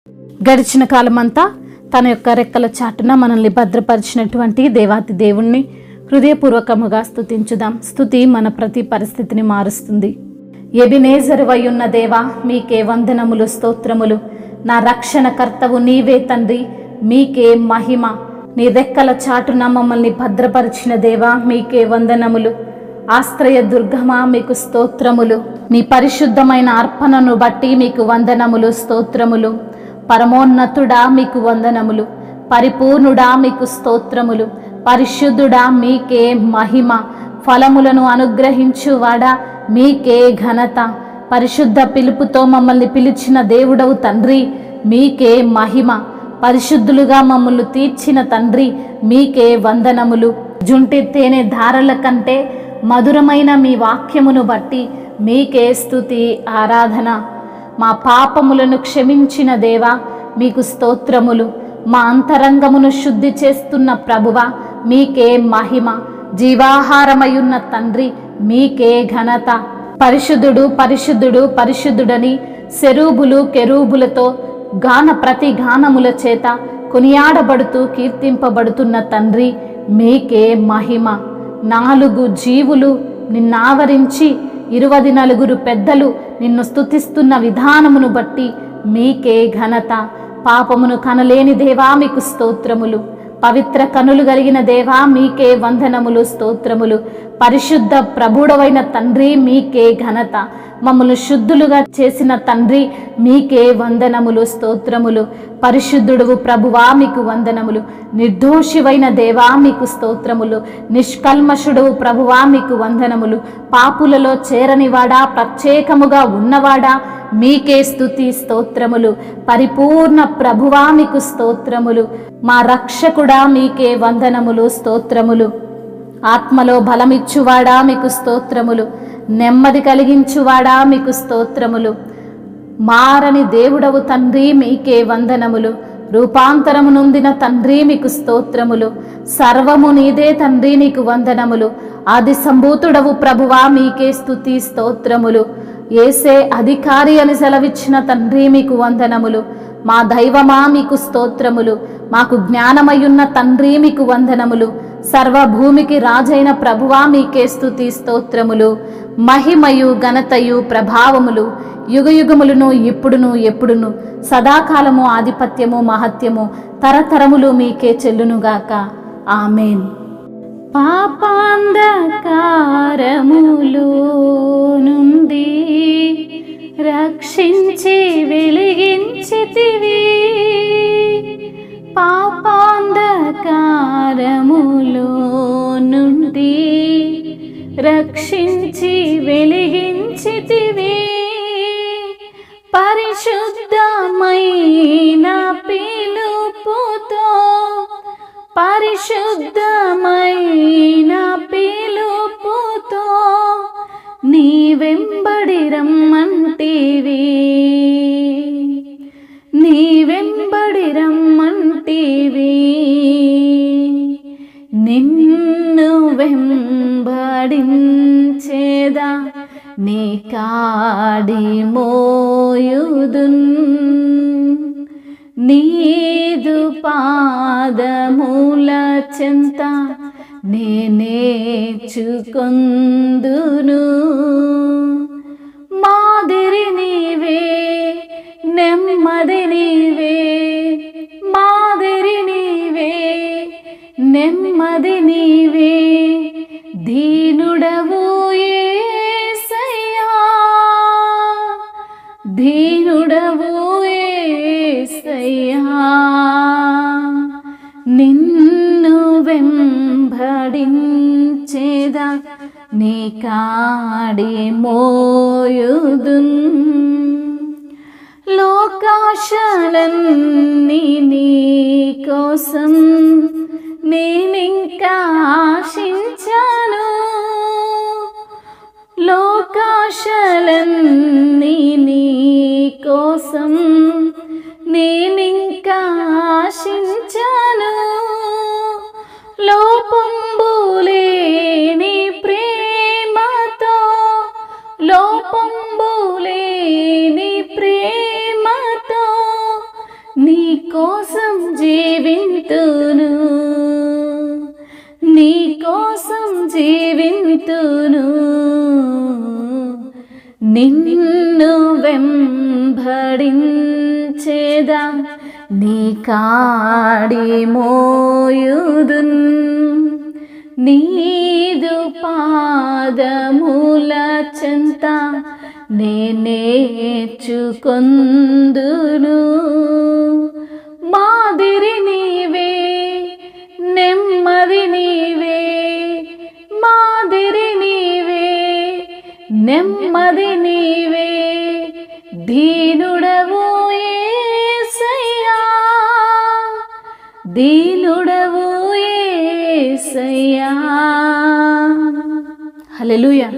గడిచిన కాలమంతా తన యొక్క రెక్కల చాటున మనల్ని భద్రపరిచినటువంటి దేవాతి దేవుణ్ణి హృదయపూర్వకముగా స్తుతించుదాం. స్తుతి మన ప్రతి పరిస్థితిని మారుస్తుంది. ఎబినేజరువయ్యున్న దేవా, మీకే వందనములు, స్తోత్రములు. నా రక్షణ కర్తవు నీవే తండ్రి, మీకే మహిమ. నీ రెక్కల చాటున మమ్మల్ని భద్రపరిచిన దేవా, మీకే వందనములు. ఆశ్రయ దుర్గమా, మీకు స్తోత్రములు. నీ పరిశుద్ధమైన అర్పణను బట్టి మీకు వందనములు, స్తోత్రములు. పరమోన్నతుడా, మీకు వందనములు. పరిపూర్ణుడా, మీకు స్తోత్రములు. పరిశుద్ధుడా, మీకే మహిమ. ఫలములను అనుగ్రహించువాడా, మీకే ఘనత. పరిశుద్ధ పిలుపుతో మమ్మల్ని పిలిచిన దేవుడవు తండ్రి, మీకే మహిమ. పరిశుద్ధులుగా మమ్మల్ని తీర్చిన తండ్రి, మీకే వందనములు. జుంటి తేనె ధారల కంటే మధురమైన మీ వాక్యమును బట్టి మీకే స్తుతి, ఆరాధన. మా పాపములను క్షమించిన దేవా, మీకు స్తోత్రములు. మా అంతరంగమును శుద్ధి చేస్తున్న ప్రభువా, మీకే మహిమ. జీవాహారమయున్న తండ్రి, మీకే ఘనత. పరిశుద్ధుడు, పరిశుద్ధుడు, పరిశుద్ధుడని సెరూబులు కెరూబులతో ప్రతి గానముల చేత కొనియాడబడుతూ కీర్తింపబడుతున్న తండ్రి, మీకే మహిమ. 4 జీవులు నిన్నావరించి 24 పెద్దలు నిన్ను స్తుతిస్తున్న విధానమును బట్టి మీకే ఘనత. పాపమును కనలేని దేవా, మీకు స్తోత్రములు. పవిత్ర కనులు కలిగిన దేవా, మీకే వందనములు, స్తోత్రములు. పరిశుద్ధ ప్రభుడవైన తండ్రి, మీకే ఘనత. మమ్మల్ని శుద్ధులుగా చేసిన తండ్రి, మీకే వందనములు, స్తోత్రములు. పరిశుద్ధుడువు ప్రభువా, మీకు వందనములు. నిర్దోషివైన దేవా, మీకు స్తోత్రములు. నిష్కల్మషుడువు ప్రభువా, మీకు వందనములు. పాపులలో చేరనివాడా, ప్రత్యేకముగా ఉన్నవాడా, మీకే స్తుతి, స్తోత్రములు. పరిపూర్ణ ప్రభువా, మీకు స్తోత్రములు. మా రక్షకుడా, మీకే వందనములు, స్తోత్రములు. ఆత్మలో బలమిచ్చువాడా, మీకు స్తోత్రములు. నెమ్మది కలిగించువాడా, మీకు స్తోత్రములు. మారని దేవుడవు తండ్రి, మీకే వందనములు. రూపాంతరము నొందిన తండ్రి, మీకు స్తోత్రములు. సర్వము నీదే తండ్రి, నీకు వందనములు. ఆది సంభూతుడవు ప్రభువా, మీకే స్తుతి, స్తోత్రములు. యేసే అధికారి అని సెలవిచ్చిన తండ్రి, మీకు వందనములు. మా దైవమా, మీకు స్తోత్రములు. మాకు జ్ఞానమయున్న తండ్రి, మీకు వందనములు. సర్వభూమికి రాజైన ప్రభువా, మీకే స్తుతి, స్తోత్రములు. మహిమయు ఘనతయు ప్రభావములు యుగయుగములను ఇప్పుడును ఎప్పుడును సదాకాలము ఆధిపత్యము మహత్యము తరతరములు మీకే చెల్లునుగాక. ఆమేన్. పాపాంధకారములో నుండి రక్షించి వెలిగించితివి. పాపాంధకారములో నుండి రక్షించి వెలిగించితివి. పరిశుద్ధమైన పిలుపుతో, పరిశుద్ధమైన పిలుపుతో నీ వెంబడి రమ్మంటివి, నీ వెంబడి రమ్మంటివి. నిన్ను వెంబడించేదా, నీ కాడి మోయుదున్. నీదు పాదముల చెంత నేనేచుకొందును. మాదిరి నీవే, నెమ్మది నీవే. మాదిరి నీవే, నెమ్మది నీవే. దీనుడవు యేసయ్యా, దీనుడవు యేసయ్యా. నిన్ను వెంబడించేదా, నీ కాడి మోయుదున్. లోకాశలన్నీ నీ కోసం నేనింకా ఆశించాను. లోకాశలన్నీ నీ కోసం నేనింకా ఆశించాను. లోపంబులేని ప్రేమతో, లోపంబులేని ప్రేమతో నీ కోసం జీవింతును, నీ కోసం జీవింతును, నిన్ను వెంబడించేదా, నీ కాడి మోయుదున్, నీదు పాదముల చెంత నేర్చుకొందును. మాదిరి నీవే, నెమ్మది నీవే, మాదిరి నీవే, నెమ్మది నీవే, దీనుడవు యేసయ్యా, దీనుడవు యేసయ్యా. హల్లెలూయా.